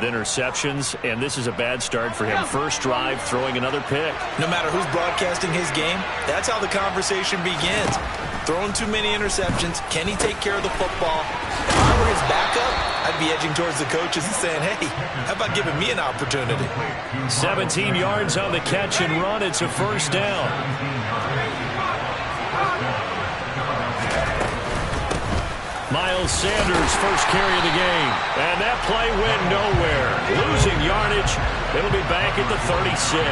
interceptions, and this is a bad start for him. First drive, throwing another pick. No matter who's broadcasting his game, that's how the conversation begins. Throwing too many interceptions. Can he take care of the football? If I were his backup, I'd be edging towards the coaches and saying, hey, how about giving me an opportunity? 17 yards on the catch and run. It's a first down. Miles Sanders, first carry of the game. And that play went nowhere. Losing yardage. It'll be back at the 36.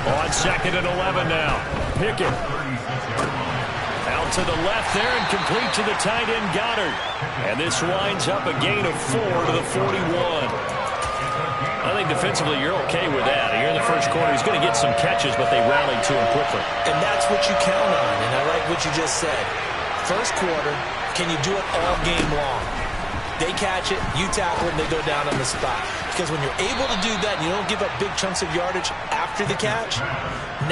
On 2nd and 11 now. Pickett. Out to the left there and complete to the tight end Goddard. And this winds up a gain of 4 to the 41. I think defensively you're okay with that. Here in the first quarter, he's going to get some catches, but they rallied to him quickly. And that's what you count on, and I like what you just said. First quarter, can you do it all game long? They catch it, you tackle it, and they go down on the spot. Because when you're able to do that and you don't give up big chunks of yardage after the catch,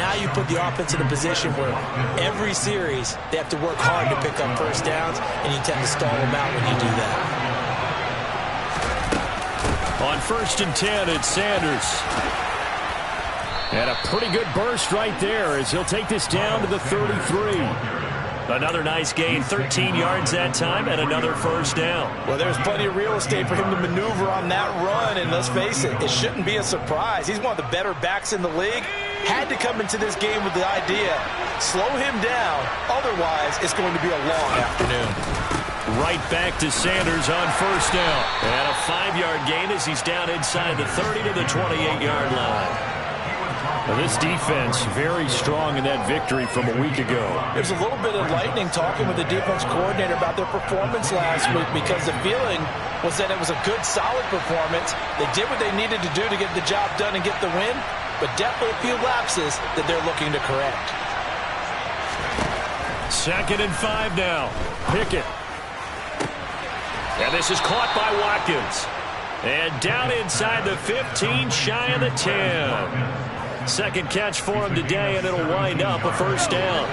now you put the offense in a position where every series they have to work hard to pick up first downs, and you tend to stall them out when you do that. On 1st and 10, it's Sanders. And a pretty good burst right there as he'll take this down to the 33. Another nice gain, 13 yards that time, and another first down. Well, there's plenty of real estate for him to maneuver on that run, and let's face it, it shouldn't be a surprise. He's one of the better backs in the league. Had to come into this game with the idea, slow him down, otherwise it's going to be a long afternoon. Right back to Sanders on first down. And a 5-yard gain as he's down inside the 30 to the 28-yard line. Now this defense very strong in that victory from a week ago. There's a little bit of lightning talking with the defense coordinator about their performance last week because the feeling was that it was a good, solid performance. They did what they needed to do to get the job done and get the win, but definitely a few lapses that they're looking to correct. 2nd and 5 now. Pickett. And this is caught by Watkins. And down inside the 15, shy of the 10. Second catch for him today, and it'll wind up a first down.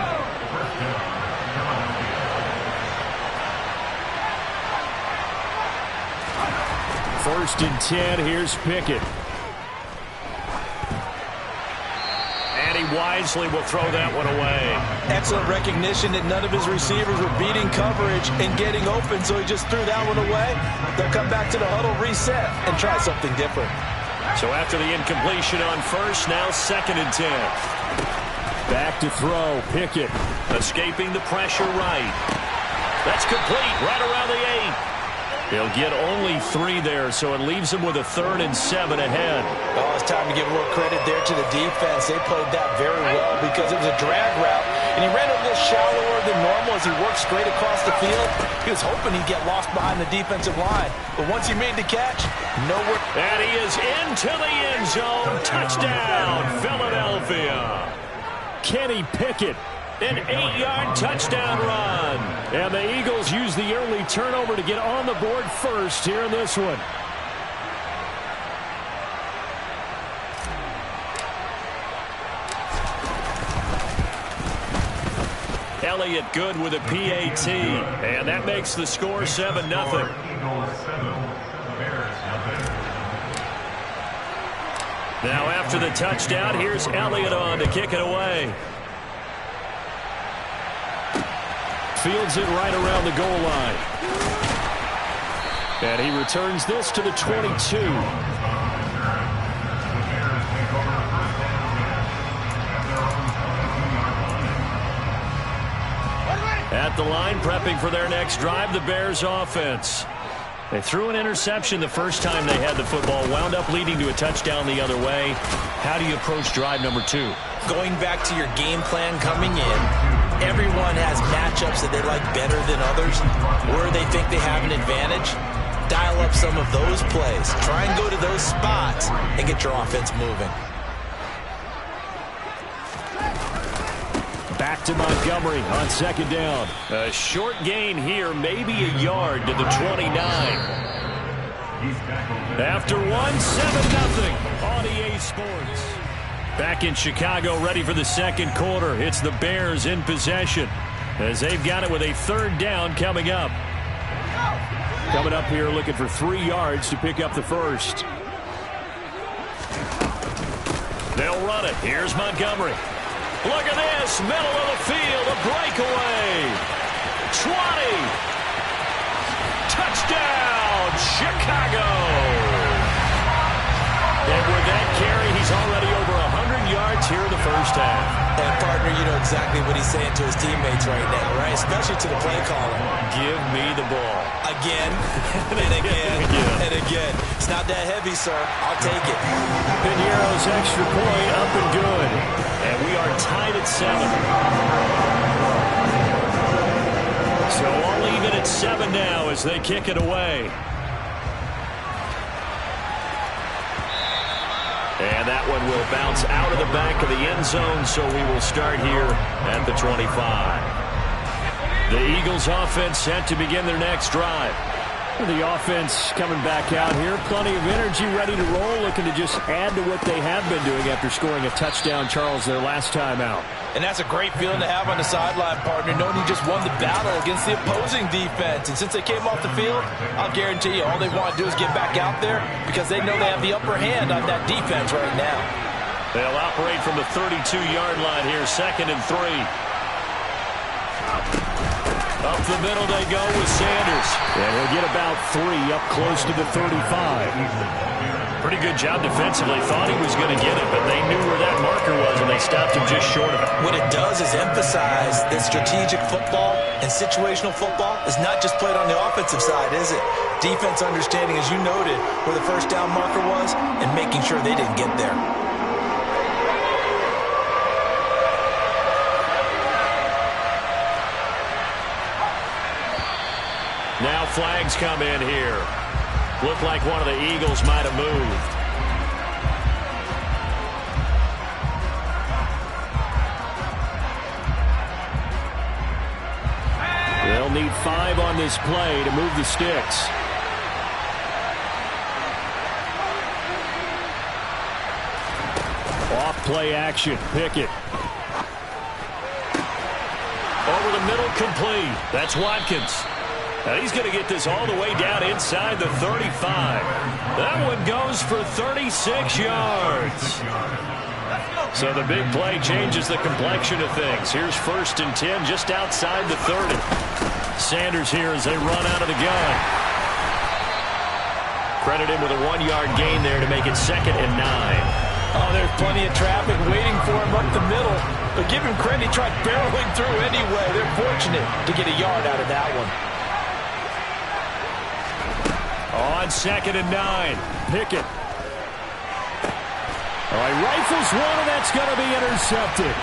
First and 10, here's Pickett. And he wisely will throw that one away. Excellent recognition that none of his receivers were beating coverage and getting open, so he just threw that one away. They'll come back to the huddle, reset, and try something different. So after the incompletion on first, now 2nd and 10. Back to throw, Pickett. Escaping the pressure right. That's complete, right around the 8. He'll get only 3 there, so it leaves him with a 3rd and 7 ahead. Oh, it's time to give a little credit there to the defense. They played that very well because it was a drag route, and he ran a little shallower than normal as he worked straight across the field. He was hoping he'd get lost behind the defensive line, but once he made the catch, nowhere. And he is into the end zone. Touchdown, Philadelphia. Kenny Pickett. An 8-yard touchdown run. And the Eagles use the early turnover to get on the board first here in this one. Elliott good with a PAT. And that makes the score 7-0. Now after the touchdown, here's Elliott on to kick it away. Fields it right around the goal line. And he returns this to the 22. At the line, prepping for their next drive, the Bears offense. They threw an interception the first time they had the football, wound up leading to a touchdown the other way. How do you approach drive number 2? Going back to your game plan coming in, everyone has matchups that they like better than others, where they think they have an advantage. Dial up some of those plays. Try and go to those spots and get your offense moving. Back to Montgomery on 2nd down. A short gain here, maybe a yard to the 29. After 1, 7-0 on EA Sports. Back in Chicago, ready for the second quarter. It's the Bears in possession as they've got it with a 3rd down coming up. coming up here looking for 3 yards to pick up the first. They'll run it. Here's Montgomery. Look at this. Middle of the field. A breakaway. 20. Touchdown, Chicago. And with that carry, he's already over 100 yards here in the first half. And, partner, you know exactly what he's saying to his teammates right now, right? Especially to the play caller. Give me the ball. Again, and again, and again. It's not that heavy, sir. I'll take it. Piñeiro's extra point up and good. And we are tied at 7. So all even at 7 now as they kick it away. And that one will bounce out of the back of the end zone, so we will start here at the 25. The Eagles offense set to begin their next drive. The offense coming back out here. Plenty of energy, ready to roll, looking to just add to what they have been doing after scoring a touchdown, Charles, their last time out. And that's a great feeling to have on the sideline, partner, knowing you just won the battle against the opposing defense. And since they came off the field, I'll guarantee you all they want to do is get back out there because they know they have the upper hand on that defense right now. They'll operate from the 32-yard line here, 2nd and 3. Up the middle they go with Sanders. And he'll get about 3 up close to the 35. Pretty good job defensively. Thought he was going to get it, but they knew where that marker was, and they stopped him just short of it. What it does is emphasize that strategic football and situational football is not just played on the offensive side, is it? Defense understanding, as you noted, where the first down marker was and making sure they didn't get there. Now flags come in here. Looked like one of the Eagles might have moved. They'll need 5 on this play to move the sticks. Off play action. Pickett. Over the middle, complete. That's Watkins. Now he's going to get this all the way down inside the 35. That one goes for 36 yards. So the big play changes the complexion of things. Here's 1st and 10 just outside the 30. Sanders here as they run out of the gun. Credit him with a 1-yard gain there to make it 2nd and 9. Oh, there's plenty of traffic waiting for him up the middle. But give him credit, he tried barreling through anyway. They're fortunate to get a yard out of that one. On 2nd and 9, Pickett. All right, rifles one, and that's going to be intercepted.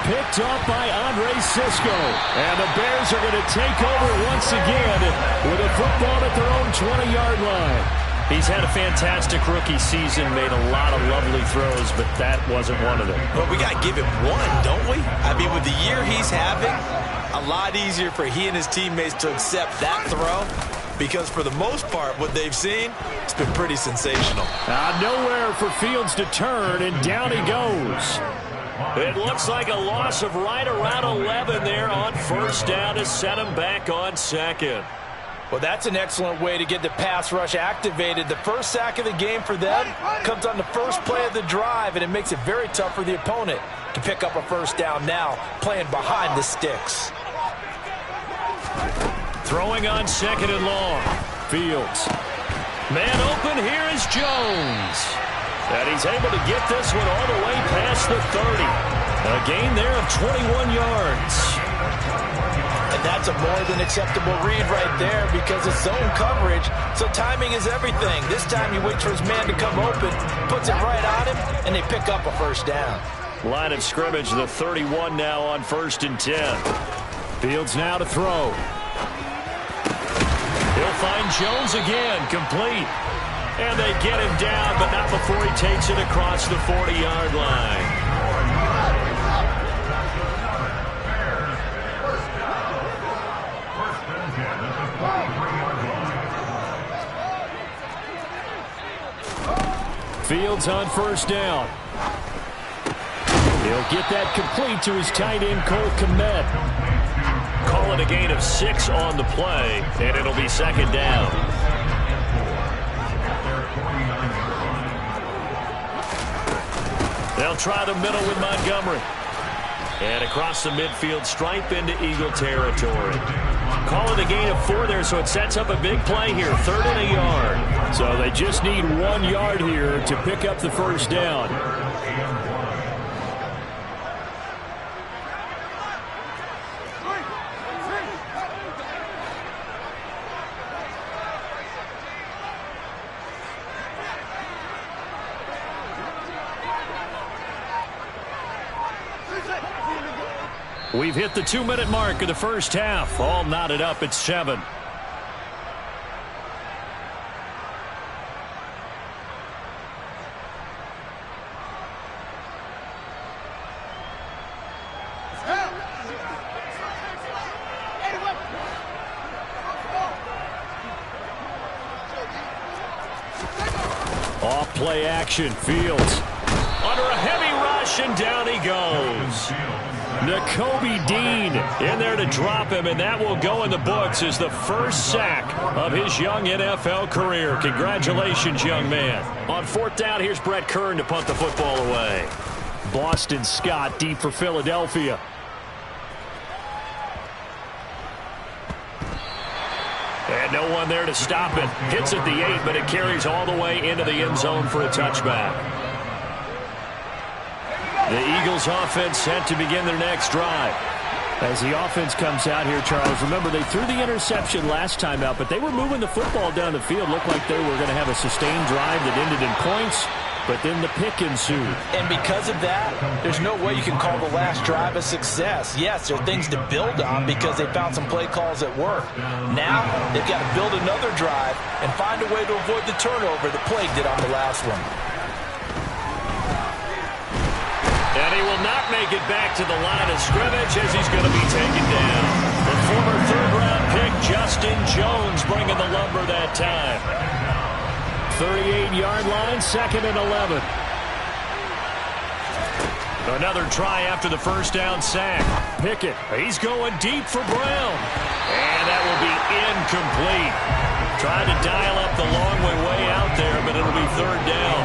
Picked up by Andre Sisco. And the Bears are going to take over once again with a football at their own 20-yard line. He's had a fantastic rookie season, made a lot of lovely throws, but that wasn't one of them. Well, we got to give him one, don't we? I mean, with the year he's having, a lot easier for he and his teammates to accept that throw. Because for the most part, what they've seen, it's been pretty sensational. Nowhere for Fields to turn, and down he goes. It looks like a loss of right around 11 there on 1st down to set him back on 2nd. Well, that's an excellent way to get the pass rush activated. The first sack of the game for them comes on the first play of the drive, and it makes it very tough for the opponent to pick up a 1st down now, playing behind the sticks. Throwing on 2nd and long. Fields. Man open, here is Jones. And he's able to get this one all the way past the 30. A gain there of 21 yards. And that's a more than acceptable read right there because it's zone coverage, so timing is everything. This time you wait for his man to come open, puts it right on him, and they pick up a 1st down. Line of scrimmage, the 31 now on 1st and 10. Fields now to throw. He'll find Jones again, complete. And they get him down, but not before he takes it across the 40-yard line. Fields on 1st down. He'll get that complete to his tight end, Cole Kmet. Call it a gain of 6 on the play, and it'll be 2nd down. They'll try the middle with Montgomery. And across the midfield stripe into Eagle territory. Call it a gain of 4 there, so it sets up a big play here. 3rd and a yard. So they just need 1 yard here to pick up the first down. We've hit the 2-minute mark of the first half. All knotted up at 7. Off play action. Fields under a heavy rush, and down he goes. Nakobe Dean in there to drop him, and that will go in the books as the first sack of his young NFL career. Congratulations, young man. On 4th down, here's Brett Kern to punt the football away. Boston Scott deep for Philadelphia. And no one there to stop it. Hits at the 8, but it carries all the way into the end zone for a touchback. The Eagles offense set to begin their next drive. As the offense comes out here, Charles, remember they threw the interception last time out, but they were moving the football down the field. Looked like they were going to have a sustained drive that ended in points, but then the pick ensued. And because of that, there's no way you can call the last drive a success. Yes, there are things to build on because they found some play calls that work. Now, they've got to build another drive and find a way to avoid the turnover that Plague did on the last one. And he will not make it back to the line of scrimmage as he's going to be taken down. The former 3rd-round pick, Justin Jones, bringing the lumber that time. 38-yard line, 2nd and 11. Another try after the first down sack. Pickett, he's going deep for Brown. And that will be incomplete. Trying to dial up the long way out there, but it'll be 3rd down.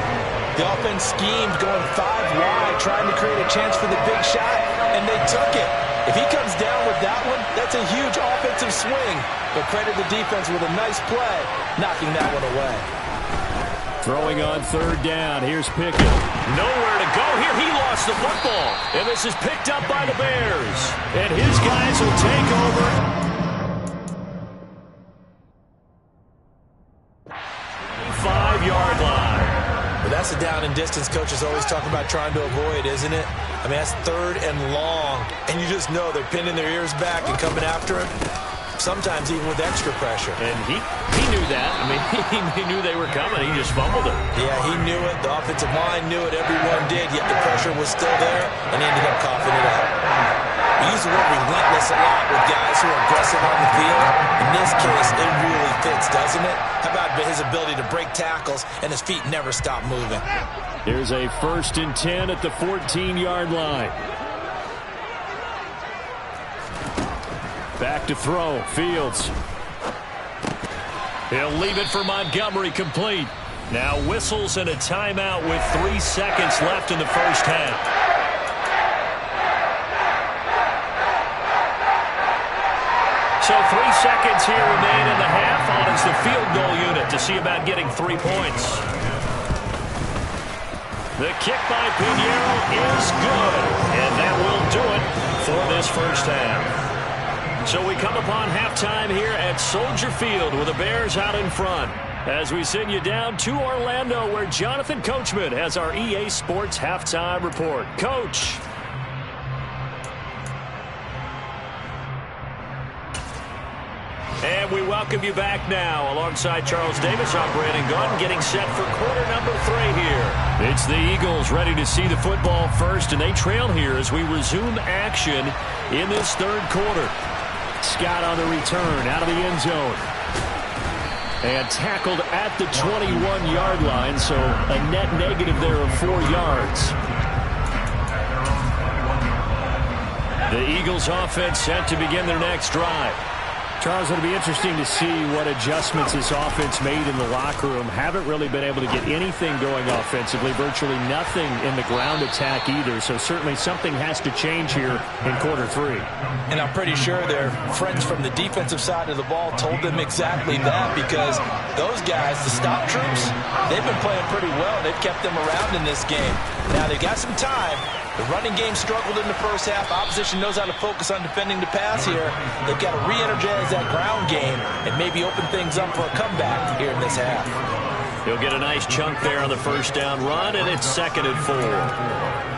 The offense schemed going 5 wide, trying to create a chance for the big shot, and they took it. If he comes down with that one, that's a huge offensive swing. But credit the defense with a nice play, knocking that one away. Throwing on 3rd down. Here's Pickett. Nowhere to go here. He lost the football. And this is picked up by the Bears. And his guys will take over. 5-yard line. Well, that's a down and distance coaches always talk about trying to avoid, isn't it? I mean, that's 3rd and long. And you just know they're pinning their ears back and coming after him. Sometimes even with extra pressure. And he knew that. I mean, he knew they were coming. He just fumbled it. Yeah, he knew it. The offensive line knew it. Everyone did, yet the pressure was still there, and he ended up coughing it up. We use the word relentless a lot with guys who are aggressive on the field. In this case, it really fits, doesn't it? How about his ability to break tackles and his feet never stop moving? Here's a 1st and 10 at the 14-yard line. Back to throw. Fields. He'll leave it for Montgomery, complete. Now whistles and a timeout with 3 seconds left in the first half. So 3 seconds here remain in the half. On is the field goal unit to see about getting 3 points. The kick by Pinheiro is good. And that will do it for this first half. So we come upon halftime here at Soldier Field with the Bears out in front. As we send you down to Orlando where Jonathan Coachman has our EA Sports halftime report. Coach. And we welcome you back now alongside Charles Davis, our Brandon Gunn, getting set for quarter number 3 here. It's the Eagles ready to see the football first, and they trail here as we resume action in this 3rd quarter. Scott on the return out of the end zone. And tackled at the 21-yard line, so a net negative there of 4 yards. The Eagles offense set to begin their next drive. Charles, it'll be interesting to see what adjustments this offense made in the locker room. Haven't really been able to get anything going offensively, virtually nothing in the ground attack either. So certainly something has to change here in quarter three. And I'm pretty sure their friends from the defensive side of the ball told them exactly that, because those guys, the stop troops, they've been playing pretty well. They've kept them around in this game. Now they've got some time. The running game struggled in the first half. Opposition knows how to focus on defending the pass here. They've got to re-energize that ground game and maybe open things up for a comeback here in this half. He'll get a nice chunk there on the first down run, and it's 2nd and 4.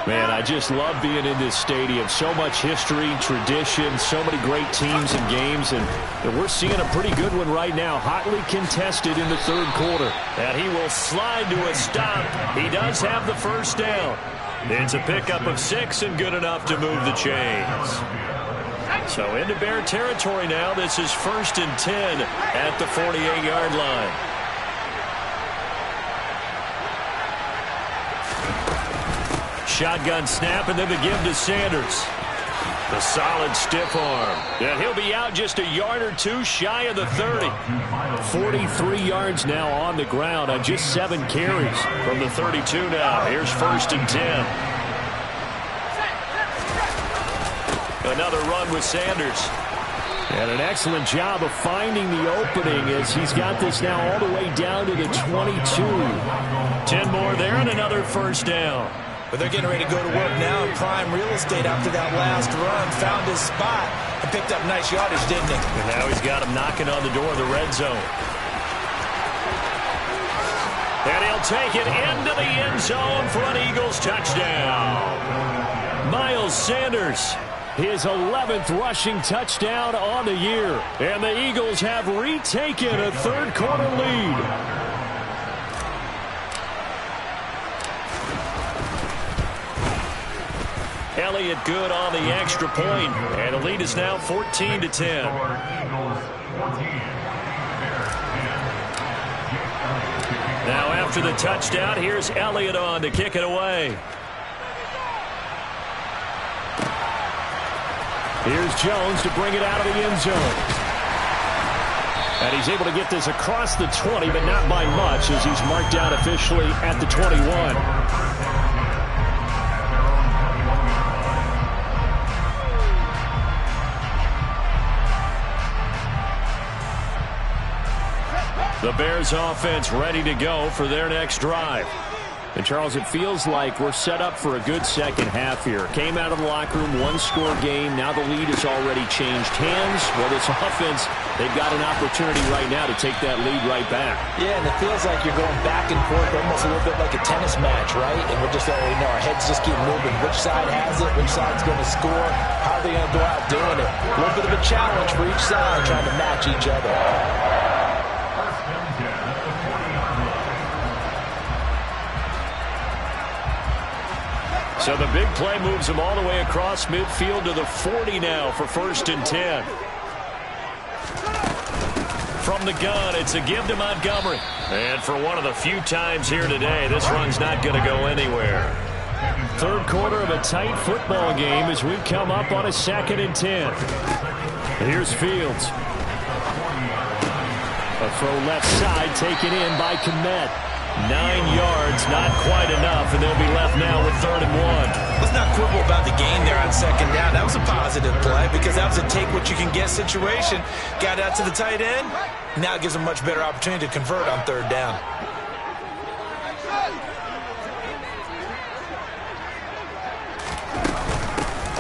Man, I just love being in this stadium. So much history, tradition, so many great teams and games, and we're seeing a pretty good one right now. Hotly contested in the third quarter. And he will slide to a stop. He does have the first down. It's a pickup of 6 and good enough to move the chains. So into Bear territory now. This is 1st and 10 at the 48-yard line. Shotgun snap, and then the give to Sanders. The solid stiff arm. And he'll be out just a yard or two shy of the 30. 43 yards now on the ground on just 7 carries from the 32 now. Here's 1st and 10. Another run with Sanders. And an excellent job of finding the opening as he's got this now all the way down to the 22. 10 more there and another first down. But they're getting ready to go to work now in prime real estate after that last run. Found his spot and picked up nice yardage, didn't he? And now he's got him knocking on the door of the red zone. And he'll take it into the end zone for an Eagles touchdown. Miles Sanders, his 11th rushing touchdown on the year. And the Eagles have retaken a third quarter lead. Elliott good on the extra point, and the lead is now 14-10. Now after the touchdown, here's Elliott on to kick it away. Here's Jones to bring it out of the end zone. And he's able to get this across the 20, but not by much, as he's marked down officially at the 21. The Bears offense ready to go for their next drive. And Charles, it feels like we're set up for a good second half here. Came out of the locker room, one-score game. Now the lead has already changed hands. Well, this offense, they've got an opportunity right now to take that lead right back. Yeah, and it feels like you're going back and forth, almost a little bit like a tennis match, right? And we're just, our heads just keep moving. Which side has it? Which side's going to score? How are they going to go out doing it? A little bit of a challenge for each side, trying to match each other. So the big play moves them all the way across midfield to the 40 now for 1st and 10. From the gun, it's a give to Montgomery. And for one of the few times here today, this run's not going to go anywhere. Third quarter of a tight football game as we come up on a 2nd and 10. Here's Fields. A throw left side taken in by Kmet. 9 yards, not quite enough, and they'll be left now with 3rd and 1. Let's not quibble about the gain there on 2nd down. That was a positive play because that was a take-what-you-can-get situation. Got out to the tight end. Now it gives them a much better opportunity to convert on 3rd down.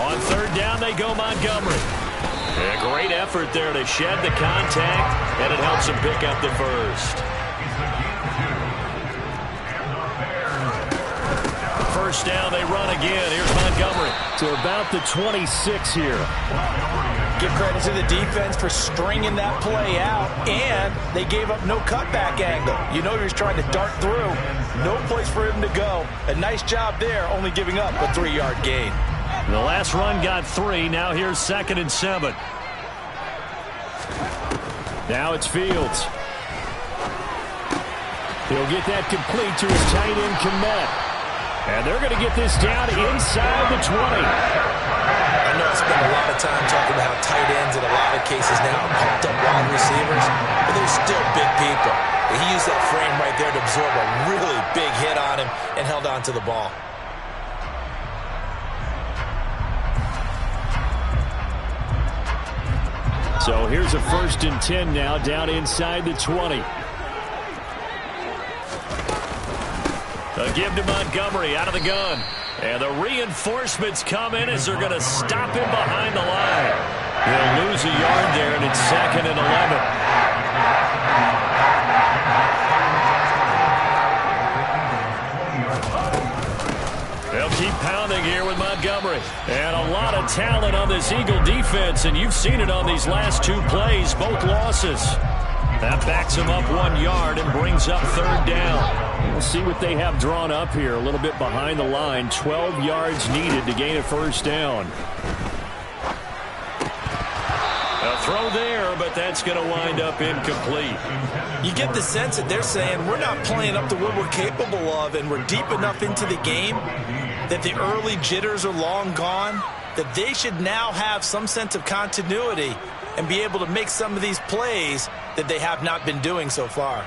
On 3rd down, they go Montgomery. A great effort there to shed the contact, and it helps him pick up the first. First down, they run again. Here's Montgomery to about the 26 here. Give credit to the defense for stringing that play out, and they gave up no cutback angle. You know he was trying to dart through. No place for him to go. A nice job there, only giving up a 3-yard gain. The last run got 3. Now here's 2nd and 7. Now it's Fields. He'll get that complete to his tight end, Kmet. And they're going to get this down inside the 20. I know spend a lot of time talking about how tight ends in a lot of cases now are pumped up wide receivers, but they're still big people. He used that frame right there to absorb a really big hit on him and held on to the ball. So here's a 1st and 10 now, down inside the 20. A give to Montgomery out of the gun. And the reinforcements come in as they're going to stop him behind the line. He'll lose a yard there, and it's 2nd and 11. They'll keep pounding here with Montgomery. And a lot of talent on this Eagle defense, and you've seen it on these last 2 plays, both losses. That backs him up 1 yard and brings up 3rd down. We'll see what they have drawn up here. A little bit behind the line. 12 yards needed to gain a 1st down. A throw there, but that's going to wind up incomplete. You get the sense that they're saying we're not playing up to what we're capable of, and we're deep enough into the game that the early jitters are long gone, that they should now have some sense of continuity and be able to make some of these plays that they have not been doing so far.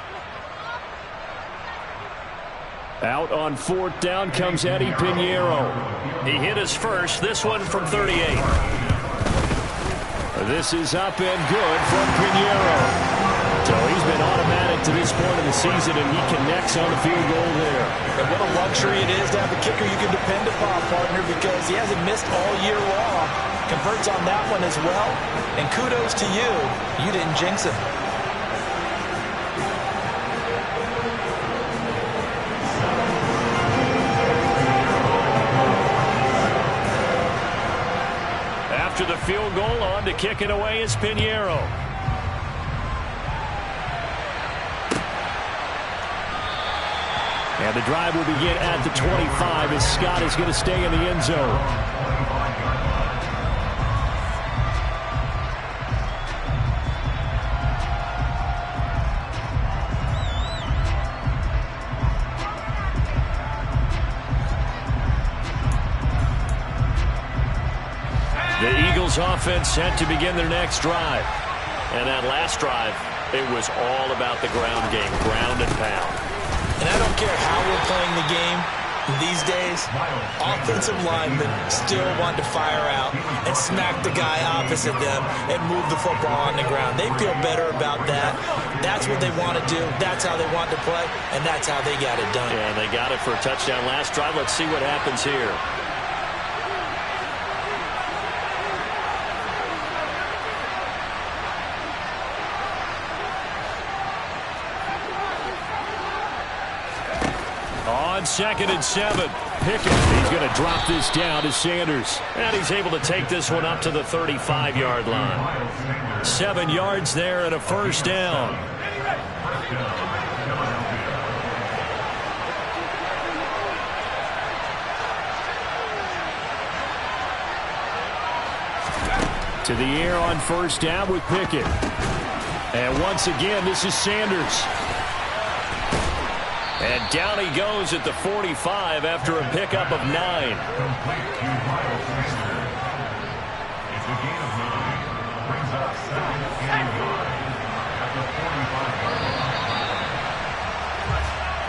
Out on 4th down comes Eddie Pinheiro. He hit his first, this one from 38. This is up and good from Pinheiro. So he's been automatic to this point of the season, and he connects on the field goal there. And what a luxury it is to have a kicker you can depend upon, partner, because he hasn't missed all year long. Converts on that one as well. And kudos to you. You didn't jinx him. After the field goal, on to kick it away is Pinheiro. And the drive will begin at the 25 as Scott is going to stay in the end zone. The Eagles offense set to begin their next drive. And that last drive, it was all about the ground game, ground and pound. And I don't care how we're playing the game these days, offensive linemen still want to fire out and smack the guy opposite them and move the football on the ground. They feel better about that. That's what they want to do. That's how they want to play, and that's how they got it done. And they got it for a touchdown last drive. Let's see what happens here. On 2nd and 7, Pickett. He's going to drop this down to Sanders. And he's able to take this one up to the 35-yard line. 7 yards there and a 1st down. To the air on 1st down with Pickett. And once again, this is Sanders. And down he goes at the 45 after a pickup of 9.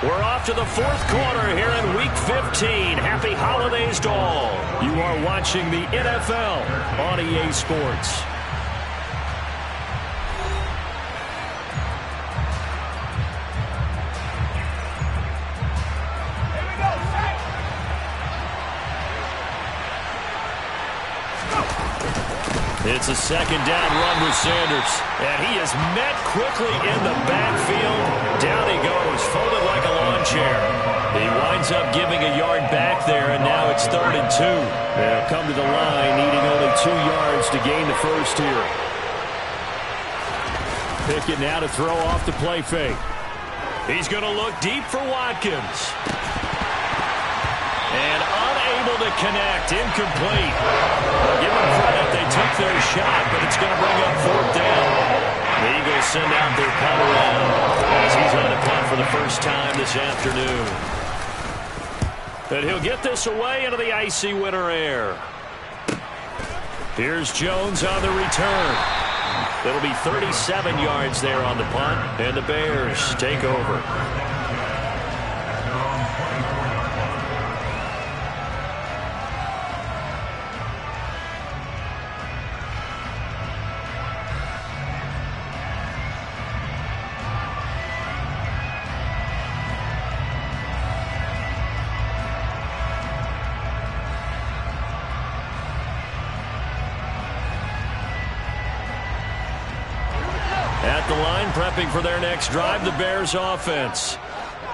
We're off to the 4th quarter here in Week 15. Happy holidays to all. You are watching the NFL on EA Sports. It's a 2nd down run with Sanders. And he is met quickly in the backfield. Down he goes, folded like a lawn chair. He winds up giving a yard back there, and now it's 3rd and 2. They'll come to the line, needing only 2 yards to gain the first here. Pickett now to throw off the play fake. He's going to look deep for Watkins. And unable to connect, incomplete. Well, give them credit, they took their shot, but it's going to bring up 4th down. The Eagles send out their punter as he's on the punt for the first time this afternoon. And he'll get this away into the icy winter air. Here's Jones on the return. It'll be 37 yards there on the punt, and the Bears take over. At the line, prepping for their next drive, the Bears offense.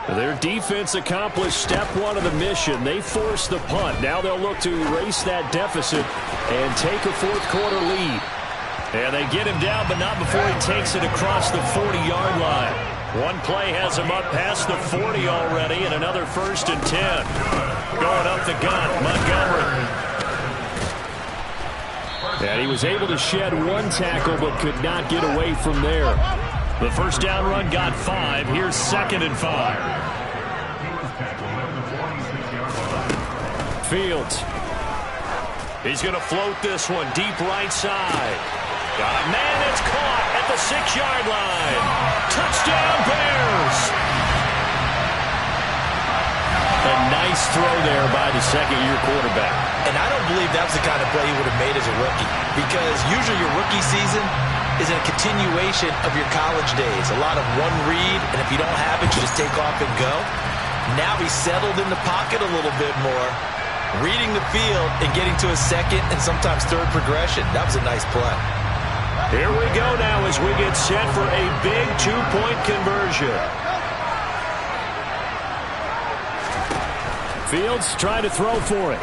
Their defense accomplished step one of the mission. They forced the punt. Now they'll look to erase that deficit and take a fourth-quarter lead. And they get him down, but not before he takes it across the 40-yard line. One play has him up past the 40 already, and another 1st and 10. Going up the gun, Montgomery. And he was able to shed one tackle but could not get away from there. The first down run got 5. Here's 2nd and 5. Fields. He's going to float this one deep right side. Got a man that's caught at the 6-yard line. Touchdown Bears! A nice throw there by the second-year quarterback. And I don't believe that was the kind of play he would have made as a rookie, because usually your rookie season is a continuation of your college days. A lot of one read, and if you don't have it, you just take off and go. Now he's settled in the pocket a little bit more, reading the field and getting to a second and sometimes third progression. That was a nice play. Here we go now as we get set for a big 2-point conversion. Fields trying to throw for it.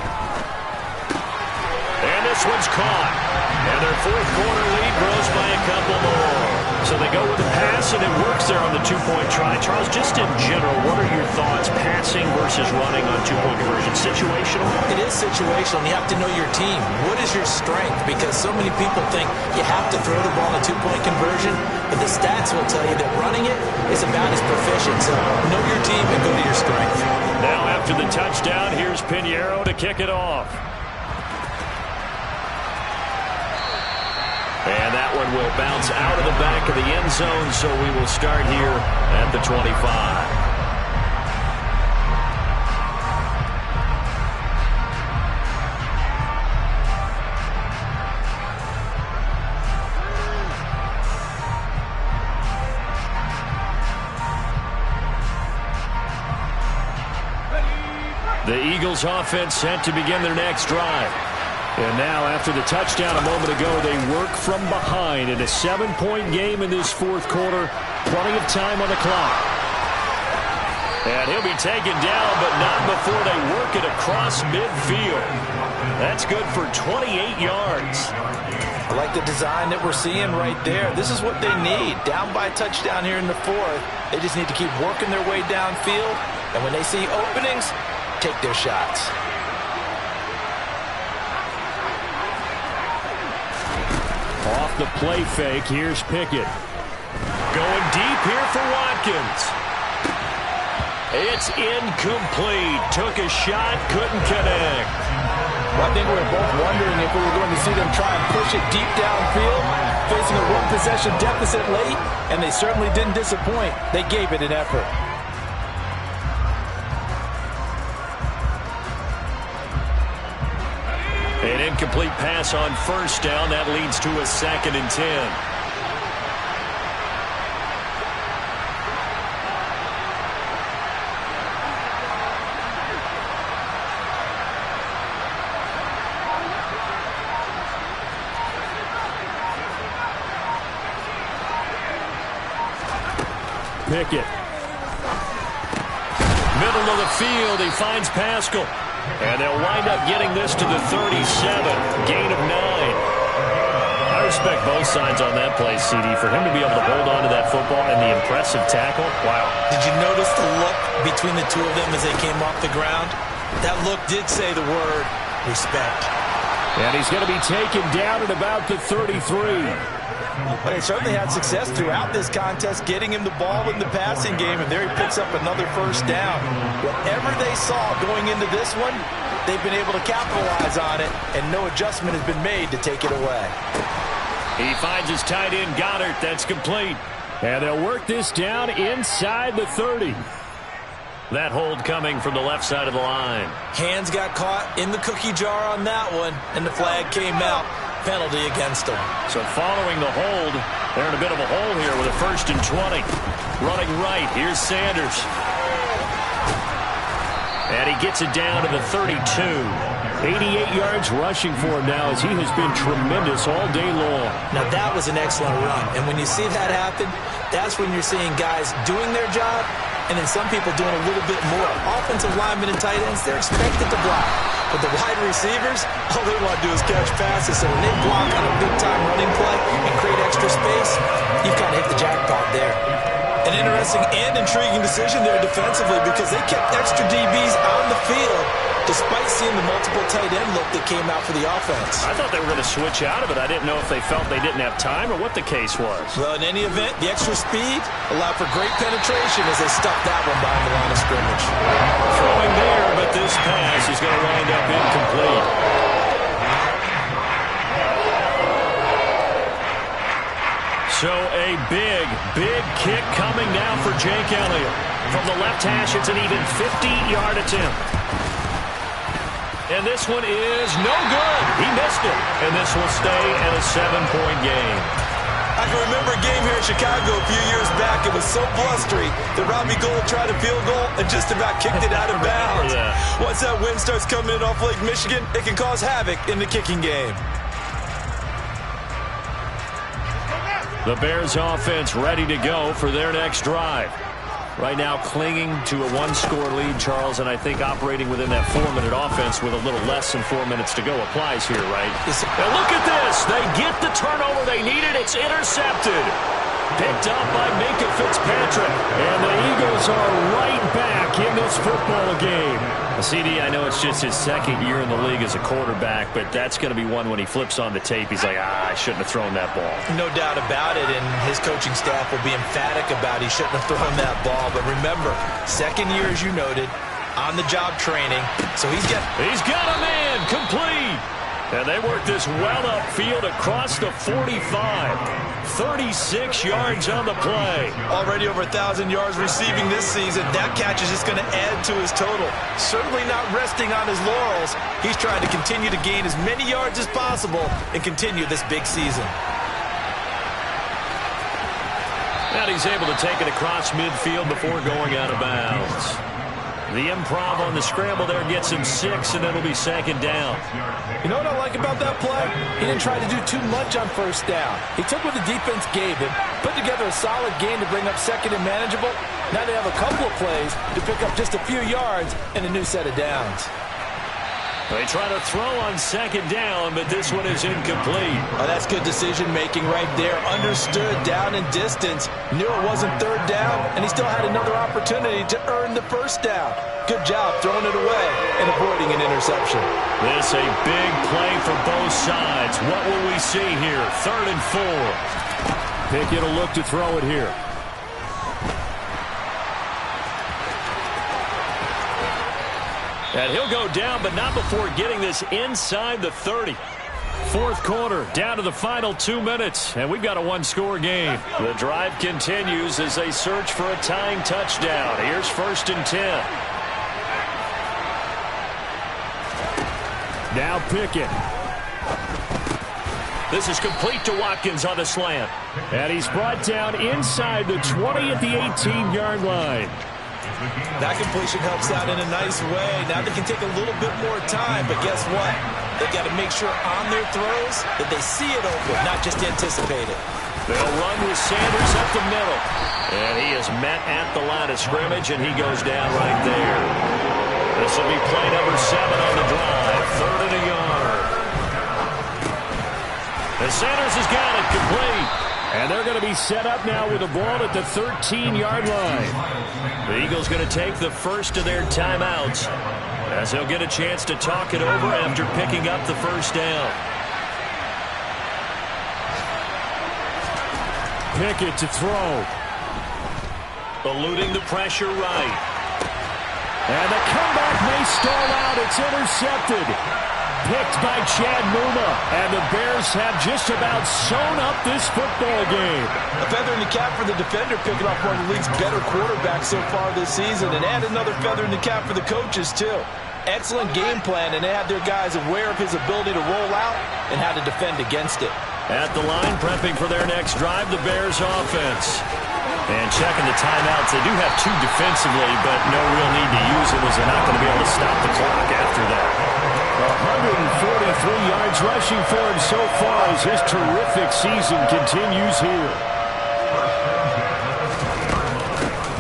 And this one's caught. And their fourth-quarter lead grows by a couple more. So they go with the pass, and it works there on the 2-point try. Charles, just in general, what are your thoughts, passing versus running on 2-point conversion? Situational? It is situational, and you have to know your team. What is your strength? Because so many people think you have to throw the ball in a 2-point conversion, but the stats will tell you that running it is about as proficient. So know your team and go to your strength. Now after the touchdown, here's Pinheiro to kick it off. And that one will bounce out of the back of the end zone, so we will start here at the 25. The Eagles offense set to begin their next drive. And now, after the touchdown a moment ago, they work from behind in a 7-point game in this fourth quarter. Plenty of time on the clock. And he'll be taken down, but not before they work it across midfield. That's good for 28 yards. I like the design that we're seeing right there. This is what they need. Down by a touchdown here in the fourth. They just need to keep working their way downfield. And when they see openings, take their shots. Off the play fake, here's Pickett. Going deep here for Watkins. It's incomplete. Took a shot, couldn't connect. Well, I think we were both wondering if we were going to see them try and push it deep downfield, facing a one-possession deficit late, and they certainly didn't disappoint. They gave it an effort. An incomplete pass on first down. That leads to a 2nd and 10. Pickett. Middle of the field. He finds Pascal. And they'll wind up getting this to the 37. Gain of 9. I respect both sides on that play, CD. For him to be able to hold on to that football and the impressive tackle, wow. Did you notice the look between the two of them as they came off the ground? That look did say the word respect. And he's going to be taken down at about the 33. But they certainly had success throughout this contest, getting him the ball in the passing game, and there he picks up another first down. Whatever they saw going into this one, they've been able to capitalize on it, and no adjustment has been made to take it away. He finds his tight end, Goddard. That's complete. And they'll work this down inside the 30. That hold coming from the left side of the line. Hands got caught in the cookie jar on that one, and the flag came out. Penalty against them. So following the hold, they're in a bit of a hole here with a 1st and 20. Running right, here's Sanders. And he gets it down to the 32. 88 yards rushing for him now as he has been tremendous all day long. Now that was an excellent run. And when you see that happen, that's when you're seeing guys doing their job and then some people doing a little bit more. Offensive linemen and tight ends, they're expected to block. But the wide receivers, all they want to do is catch passes. So when they block on a big-time running play and create extra space, you've kind of hit the jackpot there. An interesting and intriguing decision there defensively because they kept extra DBs on the field despite seeing the multiple tight end look that came out for the offense. I thought they were going to switch out of it. I didn't know if they felt they didn't have time or what the case was. Well, in any event, the extra speed allowed for great penetration as they stuck that one behind the line of scrimmage. Throwing there, but this pass is going to wind up incomplete. So a big kick coming now for Jake Elliott. From the left hash, it's an even 50-yard attempt. And this one is no good. He missed it. And this will stay at a 7-point game. I can remember a game here in Chicago a few years back. It was so blustery that Robbie Gould tried a field goal and just about kicked it out of bounds. Once that wind starts coming in off Lake Michigan, it can cause havoc in the kicking game. The Bears offense ready to go for their next drive. Right now clinging to a one-score lead, Charles, and I think operating within that 4-minute offense with a little less than 4 minutes to go applies here, right? And look at this. They get the turnover they needed. It's intercepted. Picked up by Minka Fitzpatrick. And the Eagles are right back in this football game. CD, I know it's just his 2nd year in the league as a quarterback, but that's going to be one when he flips on the tape. He's like, I shouldn't have thrown that ball. No doubt about it, and his coaching staff will be emphatic about he shouldn't have thrown that ball. But remember, 2nd year, as you noted, on-the-job training, so he's got a man complete. And they work this well upfield across the 45. 36 yards on the play. Already over 1,000 yards receiving this season. That catch is just going to add to his total. Certainly not resting on his laurels. He's trying to continue to gain as many yards as possible and continue this big season. And he's able to take it across midfield before going out of bounds. The improv on the scramble there gets him 6, and it'll be 2nd down. You know what I like about that play? He didn't try to do too much on 1st down. He took what the defense gave him, put together a solid game to bring up 2nd and manageable. Now they have a couple of plays to pick up just a few yards and a new set of downs. They try to throw on 2nd down, but this one is incomplete. Oh, that's good decision-making right there. Understood down and distance. Knew it wasn't 3rd down, and he still had another opportunity to earn the 1st down. Good job throwing it away and avoiding an interception. This a big play for both sides. What will we see here? 3rd and 4. Pickett will look to throw it here. And he'll go down, but not before getting this inside the 30. 4th quarter, down to the final 2 minutes, and we've got a one-score game. The drive continues as they search for a tying touchdown. Here's 1st and 10. Now Pickett. This is complete to Watkins on the slant. And he's brought down inside the 20 at the 18-yard line. That completion helps out in a nice way. Now they can take a little bit more time, but guess what? They've got to make sure on their throws that they see it open, not just anticipate it. They'll run with Sanders up the middle. And he is met at the line of scrimmage, and he goes down right there. This will be play number 7 on the drive. 3rd and a yard. And Sanders has got it complete. And they're going to be set up now with the ball at the 13-yard line. The Eagles going to take the first of their timeouts as they'll get a chance to talk it over after picking up the 1st down. Pickett to throw. Eluding the pressure right. And the comeback may stall out. It's intercepted. Picked by Chad Muma. And the Bears have just about sewn up this football game. A feather in the cap for the defender, picking off one of the league's better quarterbacks so far this season. And add another feather in the cap for the coaches, too. Excellent game plan, and they had their guys aware of his ability to roll out and how to defend against it. At the line, prepping for their next drive, the Bears offense. And checking the timeouts. They do have two defensively, but no real need to use them as they're not going to be able to stop the clock after that. 143 yards rushing for him so far as his terrific season continues here.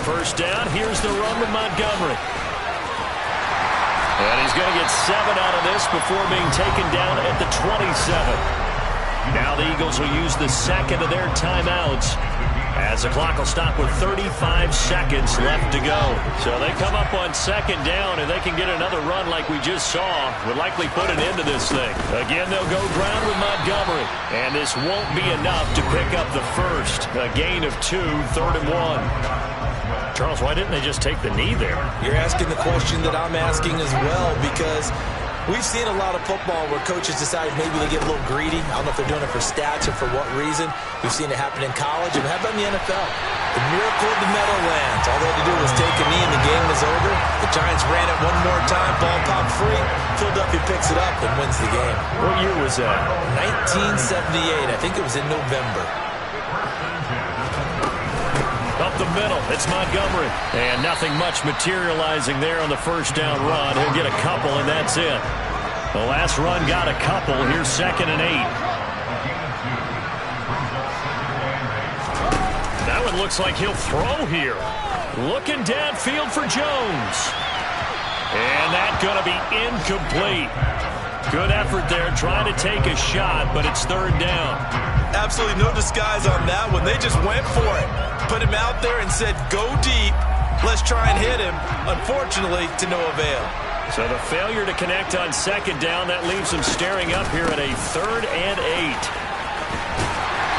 First down, here's the run with Montgomery. And he's going to get 7 out of this before being taken down at the 27. Now the Eagles will use the second of their timeouts as the clock will stop with 35 seconds left to go. So they come up on second down, and they can get another run like we just saw. Would likely put an end to this thing. Again, they'll go ground with Montgomery. And this won't be enough to pick up the first. A gain of 2, 3rd and 1. Charles, why didn't they just take the knee there? You're asking the question that I'm asking as well, because we've seen a lot of football where coaches decide maybe they get a little greedy. I don't know if they're doing it for stats or for what reason. We've seen it happen in college, and how about in the NFL? The miracle of the Meadowlands. All they had to do was take a knee, and the game was over. The Giants ran it one more time, ball popped free. Philadelphia picks it up and wins the game. What year was that? 1978. I think it was in November. Up the middle, it's Montgomery. And nothing much materializing there on the first down run. He'll get a couple, and that's it. The last run got a couple. Here's 2nd and 8. That one looks like he'll throw here. Looking downfield for Jones. And that's going to be incomplete. Good effort there, trying to take a shot, but it's 3rd down. Absolutely no disguise on that one. They just went for it. Put him out there and said, go deep. Let's try and hit him. Unfortunately, to no avail. So the failure to connect on 2nd down, that leaves them staring up here at a 3rd and 8.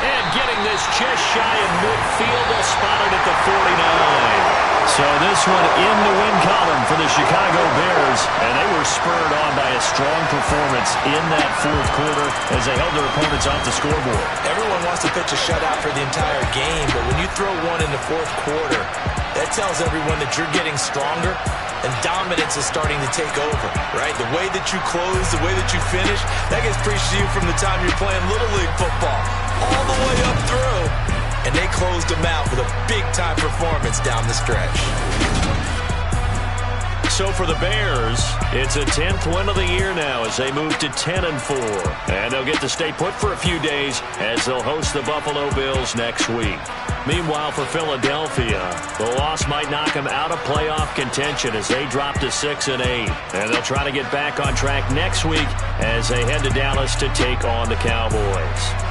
And getting this just shy of midfield, they'll spot it at the 49. So this one in the win column for the Chicago Bears, and they were spurred on by a strong performance in that 4th quarter as they held their opponents off the scoreboard. Everyone wants to pitch a shutout for the entire game, but when you throw one in the 4th quarter, that tells everyone that you're getting stronger and dominance is starting to take over, right? The way that you close, the way that you finish, that gets preached to you from the time you're playing Little League football all the way up through. And they closed them out with a big-time performance down the stretch. So for the Bears, it's a 10th win of the year now as they move to 10-4. And they'll get to stay put for a few days as they'll host the Buffalo Bills next week. Meanwhile, for Philadelphia, the loss might knock them out of playoff contention as they drop to 6-8. And they'll try to get back on track next week as they head to Dallas to take on the Cowboys.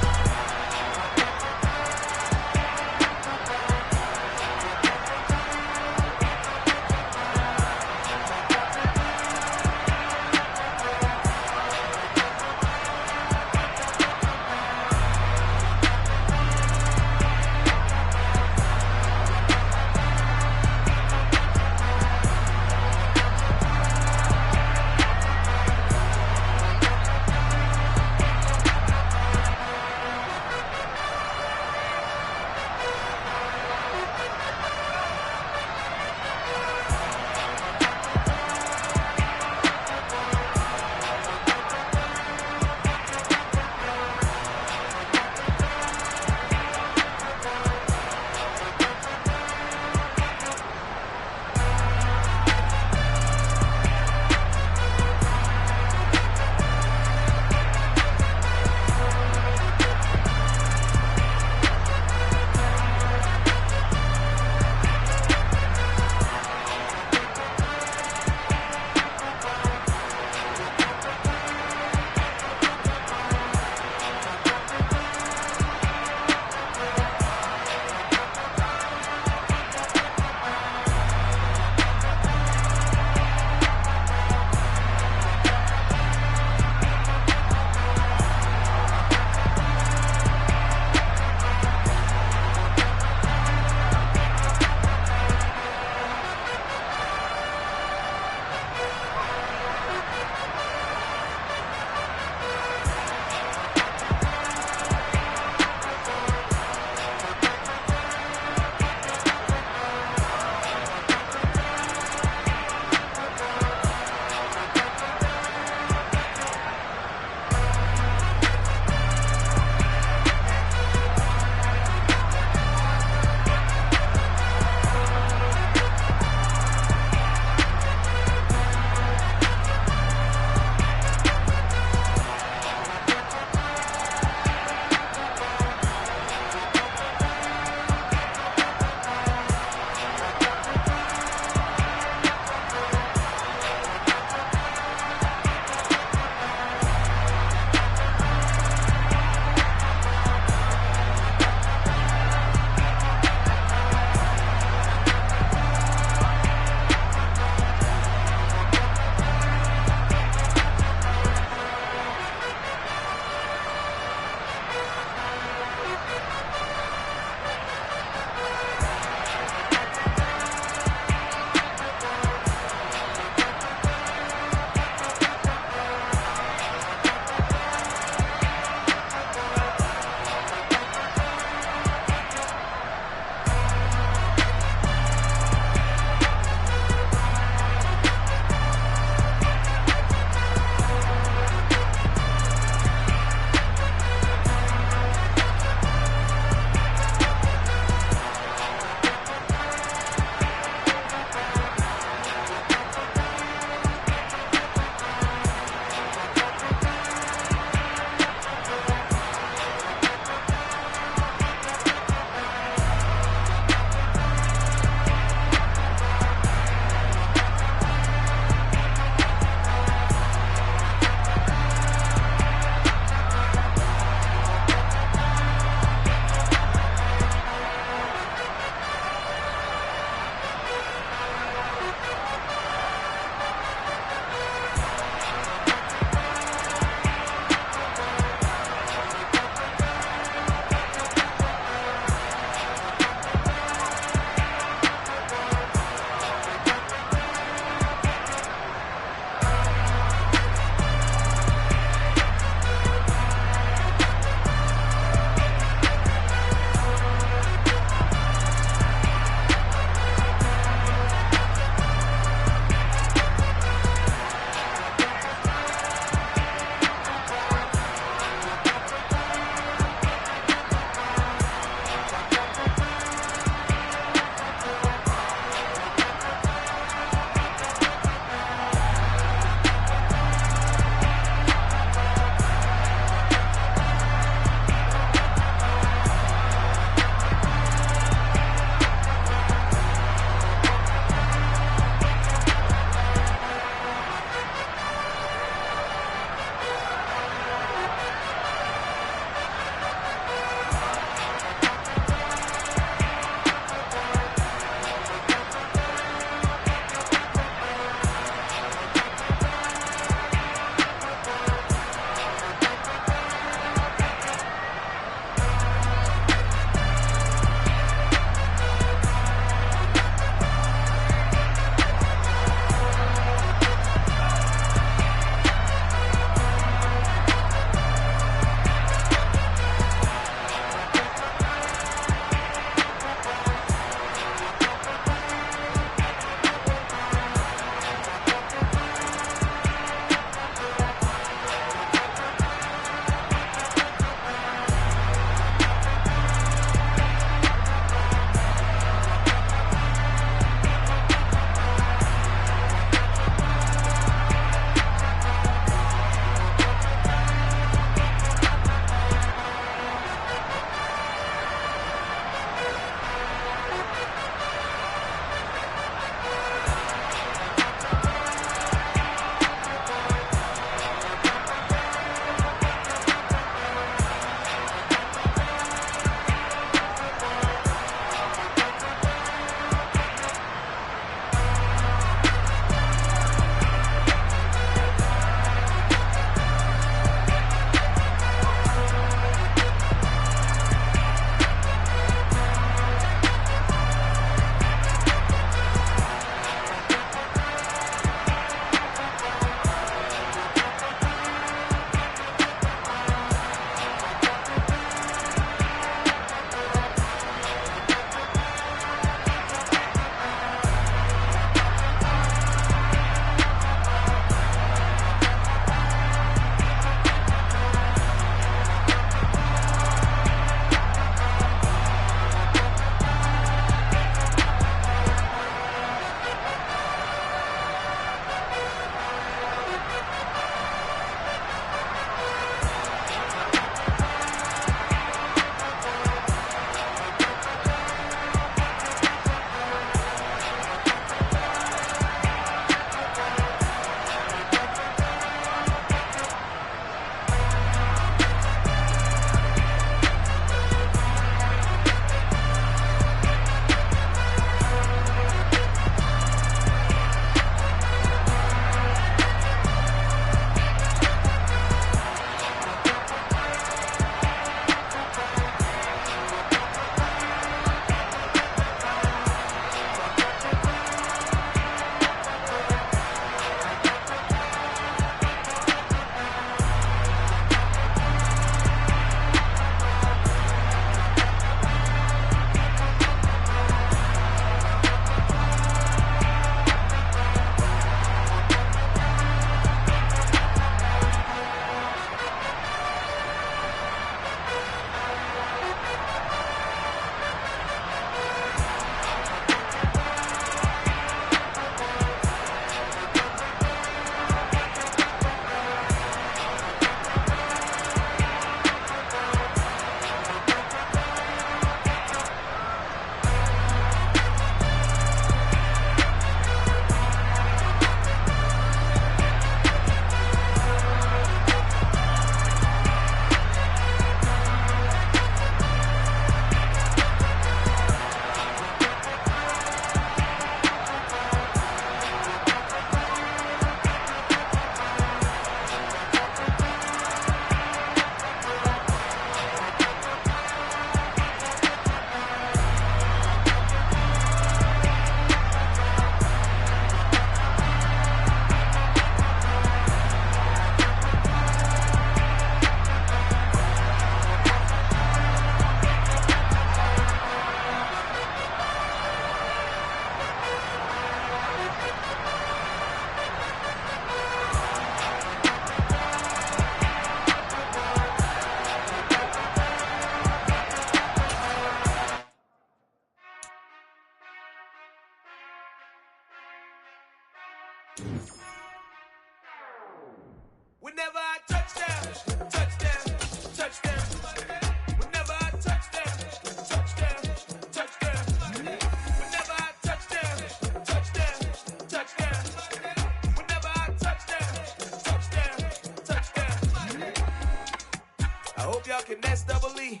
I hope y'all can nest double E,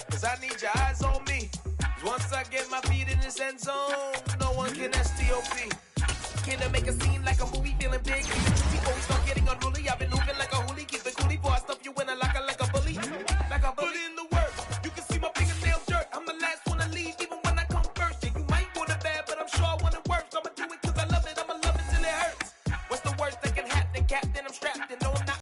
cause I need your eyes on me. Cause once I get my feet in this end zone, no one can STOP. Can I make a scene like a movie, feeling big? People start getting unruly, I've been moving like a